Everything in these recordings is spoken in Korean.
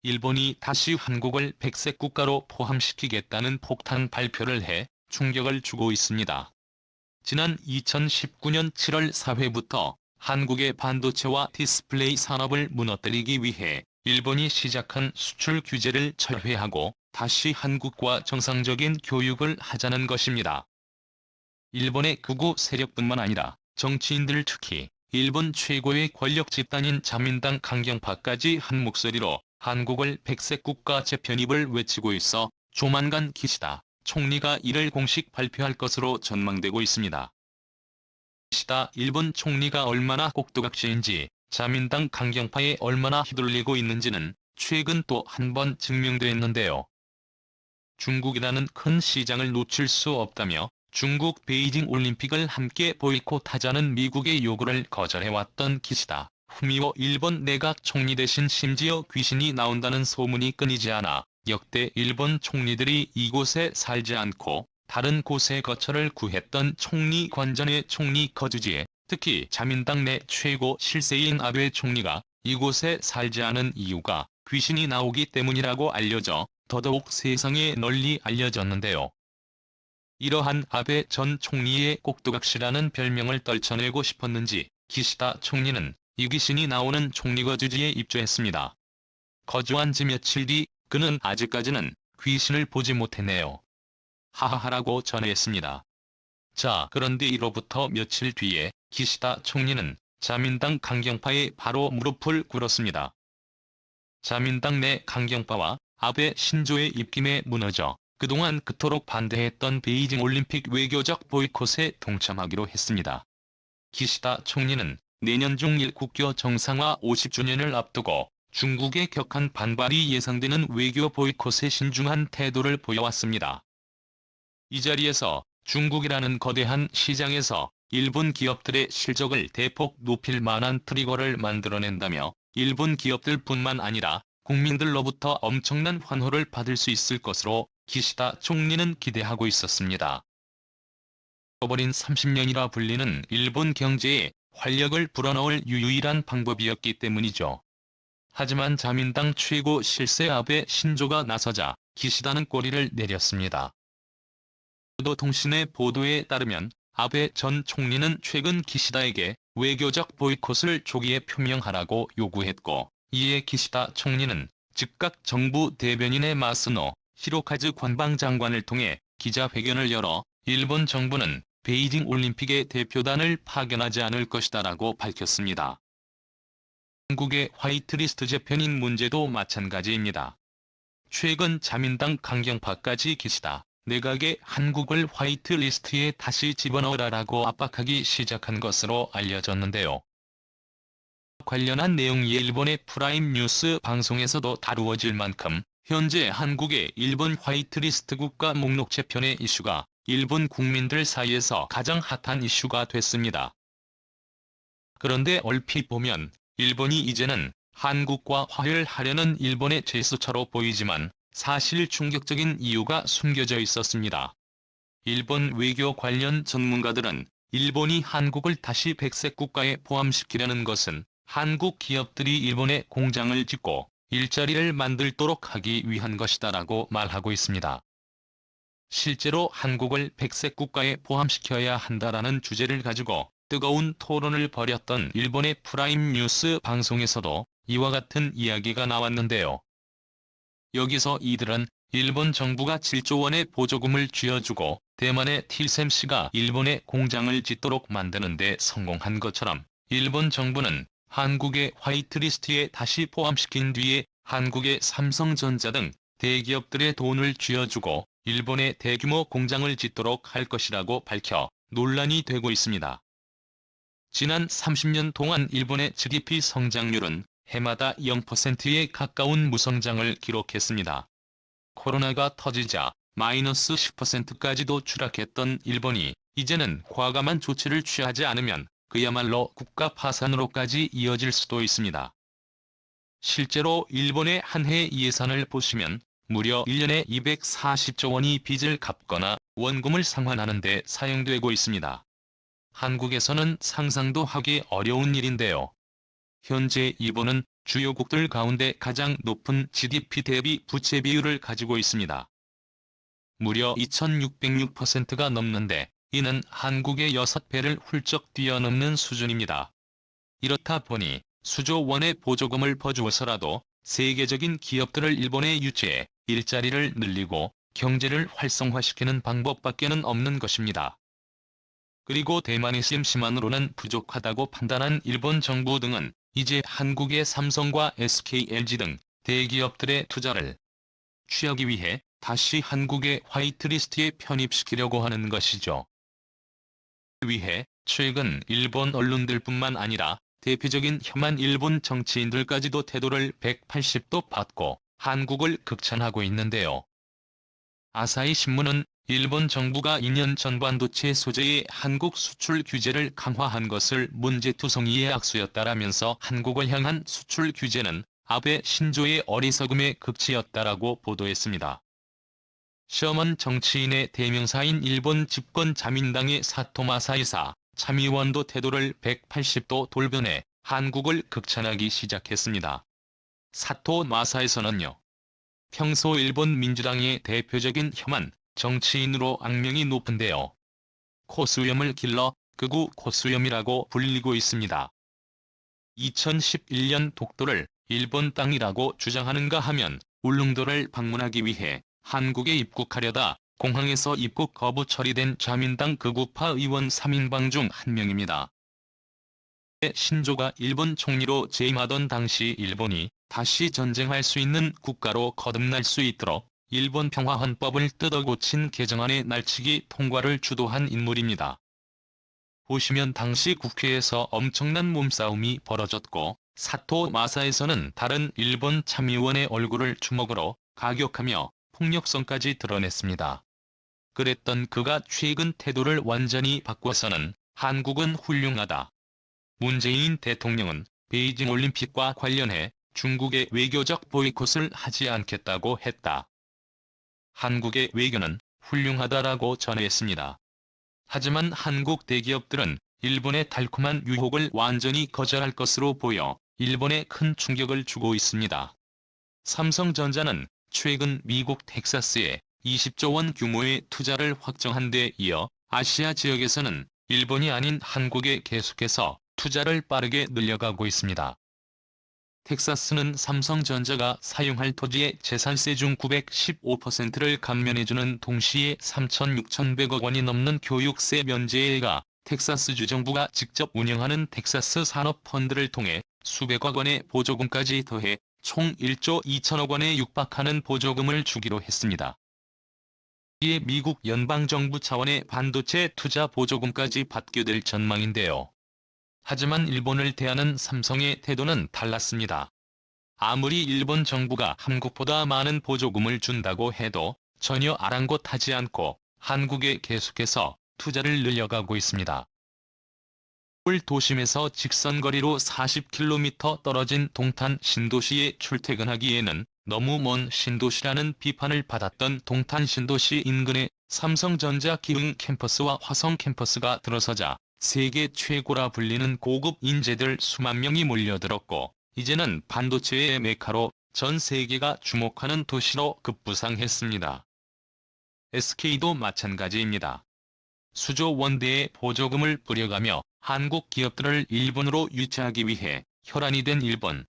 일본이 다시 한국을 백색 국가로 포함시키겠다는 폭탄 발표를 해 충격을 주고 있습니다. 지난 2019년 7월 4회부터 한국의 반도체와 디스플레이 산업을 무너뜨리기 위해 일본이 시작한 수출 규제를 철회하고 다시 한국과 정상적인 교육을 하자는 것입니다. 일본의 극우 세력뿐만 아니라 정치인들, 특히 일본 최고의 권력 집단인 자민당 강경파까지 한 목소리로 한국을 백색 국가 재편입을 외치고 있어 조만간 기시다 총리가 이를 공식 발표할 것으로 전망되고 있습니다. 기시다 일본 총리가 얼마나 꼭두각시인지, 자민당 강경파에 얼마나 휘둘리고 있는지는 최근 또 한 번 증명됐는데요. 중국이라는 큰 시장을 놓칠 수 없다며 중국 베이징 올림픽을 함께 보이콧하자는 미국의 요구를 거절해왔던 기시다 후미오 일본 내각 총리 대신 심지어 귀신이 나온다는 소문이 끊이지 않아 역대 일본 총리들이 이곳에 살지 않고 다른 곳에 거처를 구했던 총리 관전의 총리 거주지에 특히 자민당 내 최고 실세인 아베 총리가 이곳에 살지 않은 이유가 귀신이 나오기 때문이라고 알려져 더더욱 세상에 널리 알려졌는데요. 이러한 아베 전 총리의 꼭두각시라는 별명을 떨쳐내고 싶었는지 기시다 총리는 이 귀신이 나오는 총리 거주지에 입주했습니다. 거주한 지 며칠 뒤 그는 아직까지는 귀신을 보지 못했네요. 하하하라고 전했습니다. 자, 그런데 이로부터 며칠 뒤에 기시다 총리는 자민당 강경파에 바로 무릎을 꿇었습니다. 자민당 내 강경파와 아베 신조의 입김에 무너져 그동안 그토록 반대했던 베이징 올림픽 외교적 보이콧에 동참하기로 했습니다. 기시다 총리는 내년 중 일국교 정상화 50주년을 앞두고 중국의 격한 반발이 예상되는 외교 보이콧에 신중한 태도를 보여왔습니다. 이 자리에서 중국이라는 거대한 시장에서 일본 기업들의 실적을 대폭 높일 만한 트리거를 만들어낸다며 일본 기업들뿐만 아니라 국민들로부터 엄청난 환호를 받을 수 있을 것으로 기시다 총리는 기대하고 있었습니다. 잃어버린 30년이라 불리는 일본 경제에 활력을 불어넣을 유일한 방법이었기 때문이죠. 하지만 자민당 최고 실세 아베 신조가 나서자 기시다는 꼬리를 내렸습니다. 교도통신의 보도에 따르면 아베 전 총리는 최근 기시다에게 외교적 보이콧을 조기에 표명하라고 요구했고, 이에 기시다 총리는 즉각 정부 대변인의 마스노 히로카즈 관방장관을 통해 기자회견을 열어 일본 정부는 베이징 올림픽에 대표단을 파견하지 않을 것이다라고 밝혔습니다. 한국의 화이트리스트 재편인 문제도 마찬가지입니다. 최근 자민당 강경파까지 기시다 내각의 한국을 화이트리스트에 다시 집어넣으라라고 압박하기 시작한 것으로 알려졌는데요. 관련한 내용이 일본의 프라임 뉴스 방송에서도 다루어질 만큼 현재 한국의 일본 화이트리스트 국가 목록 재편의 이슈가 일본 국민들 사이에서 가장 핫한 이슈가 됐습니다. 그런데 얼핏 보면 일본이 이제는 한국과 화해를 하려는 일본의 제스처로 보이지만 사실 충격적인 이유가 숨겨져 있었습니다. 일본 외교 관련 전문가들은 일본이 한국을 다시 백색 국가에 포함시키려는 것은 한국 기업들이 일본에 공장을 짓고 일자리를 만들도록 하기 위한 것이다라고 말하고 있습니다. 실제로 한국을 백색 국가에 포함시켜야 한다라는 주제를 가지고 뜨거운 토론을 벌였던 일본의 프라임 뉴스 방송에서도 이와 같은 이야기가 나왔는데요. 여기서 이들은 일본 정부가 7조 원의 보조금을 쥐어주고 대만의 TSMC가 일본에 공장을 짓도록 만드는 데 성공한 것처럼 일본 정부는 한국의 화이트리스트에 다시 포함시킨 뒤에 한국의 삼성전자 등 대기업들의 돈을 쥐어주고 일본에 대규모 공장을 짓도록 할 것이라고 밝혀 논란이 되고 있습니다. 지난 30년 동안 일본의 GDP 성장률은 해마다 0%에 가까운 무성장을 기록했습니다. 코로나가 터지자 마이너스 10%까지도 추락했던 일본이 이제는 과감한 조치를 취하지 않으면 그야말로 국가 파산으로까지 이어질 수도 있습니다. 실제로 일본의 한 해 예산을 보시면 무려 1년에 240조 원이 빚을 갚거나 원금을 상환하는 데 사용되고 있습니다. 한국에서는 상상도 하기 어려운 일인데요. 현재 일본은 주요국들 가운데 가장 높은 GDP 대비 부채 비율을 가지고 있습니다. 무려 2606%가 넘는데 이는 한국의 6배를 훌쩍 뛰어넘는 수준입니다. 이렇다 보니 수조 원의 보조금을 퍼주어서라도 세계적인 기업들을 일본에 유치해 일자리를 늘리고 경제를 활성화시키는 방법밖에는 없는 것입니다. 그리고 대만이 심심한으로는 부족하다고 판단한 일본 정부 등은 이제 한국의 삼성과 SK, LG 등 대기업들의 투자를 취하기 위해 다시 한국의 화이트리스트에 편입시키려고 하는 것이죠. 위해 최근 일본 언론들뿐만 아니라 대표적인 혐한 일본 정치인들까지도 태도를 180도 바꿔 한국을 극찬하고 있는데요. 아사히 신문은 일본 정부가 2년 전 반도체 소재의 한국 수출 규제를 강화한 것을 문제투성이의 악수였다라면서 한국을 향한 수출 규제는 아베 신조의 어리석음의 극치였다라고 보도했습니다. 셔먼 정치인의 대명사인 일본 집권 자민당의 사토 마사이사 참의원도 태도를 180도 돌변해 한국을 극찬하기 시작했습니다. 사토 마사이사는요, 평소 일본 민주당의 대표적인 혐한 정치인으로 악명이 높은데요. 코수염을 길러 극우 코수염이라고 불리고 있습니다. 2011년 독도를 일본 땅이라고 주장하는가 하면 울릉도를 방문하기 위해 한국에 입국하려다 공항에서 입국 거부 처리된 자민당 극우파 의원 3인방 중 한 명입니다. 신조가 일본 총리로 재임하던 당시 일본이 다시 전쟁할 수 있는 국가로 거듭날 수 있도록 일본 평화헌법을 뜯어고친 개정안의 날치기 통과를 주도한 인물입니다. 보시면 당시 국회에서 엄청난 몸싸움이 벌어졌고 사토 마사에서는 다른 일본 참의원의 얼굴을 주먹으로 가격하며 폭력성까지 드러냈습니다. 그랬던 그가 최근 태도를 완전히 바꿔서는 한국은 훌륭하다. 문재인 대통령은 베이징 올림픽과 관련해 중국의 외교적 보이콧을 하지 않겠다고 했다. 한국의 외교는 훌륭하다라고 전했습니다. 하지만 한국 대기업들은 일본의 달콤한 유혹을 완전히 거절할 것으로 보여 일본에 큰 충격을 주고 있습니다. 삼성전자는 최근 미국 텍사스에 20조 원 규모의 투자를 확정한 데 이어 아시아 지역에서는 일본이 아닌 한국에 계속해서 투자를 빠르게 늘려가고 있습니다. 텍사스는 삼성전자가 사용할 토지의 재산세 중 915%를 감면해주는 동시에 3,600억 원이 넘는 교육세 면제에가 텍사스주 정부가 직접 운영하는 텍사스 산업펀드를 통해 수백억 원의 보조금까지 더해 총 1조 2천억 원에 육박하는 보조금을 주기로 했습니다. 이에 미국 연방정부 차원의 반도체 투자 보조금까지 받게 될 전망인데요. 하지만 일본을 대하는 삼성의 태도는 달랐습니다. 아무리 일본 정부가 한국보다 많은 보조금을 준다고 해도 전혀 아랑곳하지 않고 한국에 계속해서 투자를 늘려가고 있습니다. 서울 도심에서 직선거리로 40km 떨어진 동탄 신도시에 출퇴근하기에는 너무 먼 신도시라는 비판을 받았던 동탄 신도시 인근에 삼성전자 기흥 캠퍼스와 화성 캠퍼스가 들어서자 세계 최고라 불리는 고급 인재들 수만 명이 몰려들었고 이제는 반도체의 메카로 전 세계가 주목하는 도시로 급부상했습니다. SK도 마찬가지입니다. 수조 원대의 보조금을 뿌려가며 한국 기업들을 일본으로 유치하기 위해 혈안이 된 일본.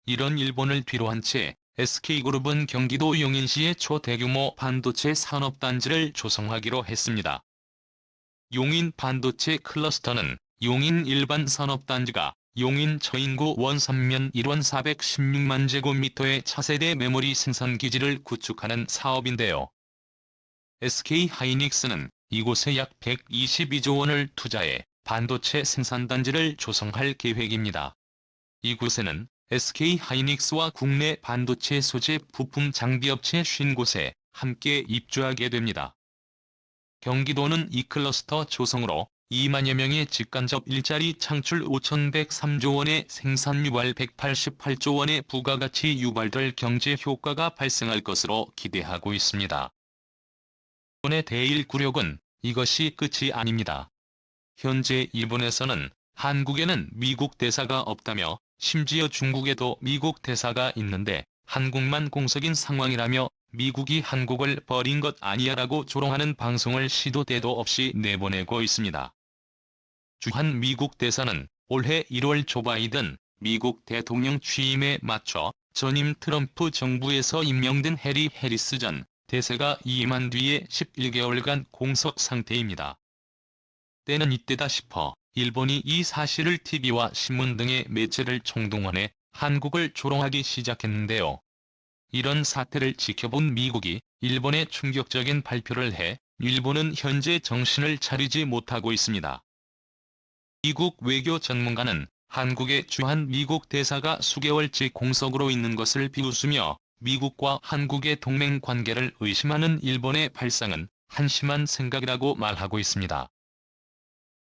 이런 일본을 뒤로한 채 SK그룹은 경기도 용인시에 초대규모 반도체 산업단지를 조성하기로 했습니다. 용인 반도체 클러스터는 용인 일반 산업단지가 용인 저인구 원산면 1원 416만 제곱미터의 차세대 메모리 생산기지를 구축하는 사업인데요. SK하이닉스는 이곳에 약 122조 원을 투자해 반도체 생산단지를 조성할 계획입니다. 이곳에는 SK하이닉스와 국내 반도체 소재 부품 장비업체 50곳에 함께 입주하게 됩니다. 경기도는 이 클러스터 조성으로 2만여 명의 직간접 일자리 창출 5,103조 원의 생산 유발 188조 원의 부가가치 유발될 경제 효과가 발생할 것으로 기대하고 있습니다. 일본의 대일 굴욕은 이것이 끝이 아닙니다. 현재 일본에서는 한국에는 미국 대사가 없다며 심지어 중국에도 미국 대사가 있는데 한국만 공석인 상황이라며 미국이 한국을 버린 것 아니야라고 조롱하는 방송을 시도 때도 없이 내보내고 있습니다. 주한 미국 대사는 올해 1월 조 바이든 미국 대통령 취임에 맞춰 전임 트럼프 정부에서 임명된 해리 해리스 전 대사가 임한 뒤에 11개월간 공석 상태입니다. 때는 이때다 싶어 일본이 이 사실을 TV와 신문 등의 매체를 총동원해 한국을 조롱하기 시작했는데요. 이런 사태를 지켜본 미국이 일본에 충격적인 발표를 해 일본은 현재 정신을 차리지 못하고 있습니다. 미국 외교 전문가는 한국의 주한 미국 대사가 수개월째 공석으로 있는 것을 비웃으며 미국과 한국의 동맹 관계를 의심하는 일본의 발상은 한심한 생각이라고 말하고 있습니다.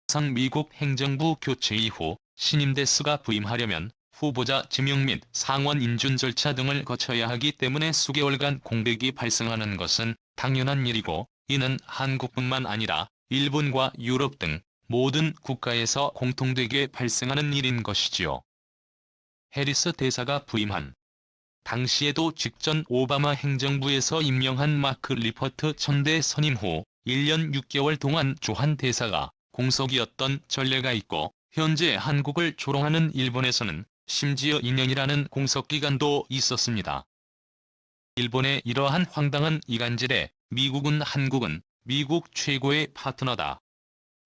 상 미국 행정부 교체 이후 신임 대사가 부임하려면 후보자 지명 및 상원 인준 절차 등을 거쳐야 하기 때문에 수개월간 공백이 발생하는 것은 당연한 일이고, 이는 한국뿐만 아니라 일본과 유럽 등 모든 국가에서 공통되게 발생하는 일인 것이지요. 해리스 대사가 부임한 당시에도 직전 오바마 행정부에서 임명한 마크 리퍼트 전 대선임 후 1년 6개월 동안 주한 대사가 공석이었던 전례가 있고, 현재 한국을 조롱하는 일본에서는 심지어 2년이라는 공석기간도 있었습니다. 일본의 이러한 황당한 이간질에 미국은 한국은 미국 최고의 파트너다,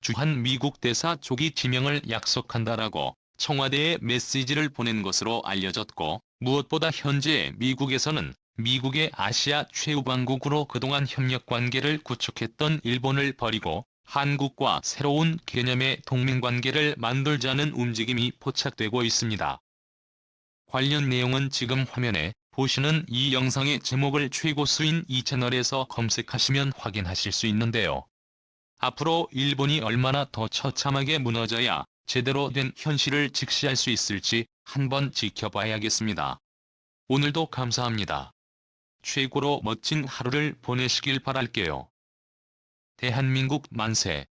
주한 미국 대사 조기 지명을 약속한다라고 청와대에 메시지를 보낸 것으로 알려졌고, 무엇보다 현재 미국에서는 미국의 아시아 최우방국으로 그동안 협력관계를 구축했던 일본을 버리고 한국과 새로운 개념의 동맹관계를 만들자는 움직임이 포착되고 있습니다. 관련 내용은 지금 화면에 보시는 이 영상의 제목을 최고수인 이 채널에서 검색하시면 확인하실 수 있는데요. 앞으로 일본이 얼마나 더 처참하게 무너져야 제대로 된 현실을 직시할 수 있을지 한번 지켜봐야겠습니다. 오늘도 감사합니다. 최고로 멋진 하루를 보내시길 바랄게요. 대한민국 만세.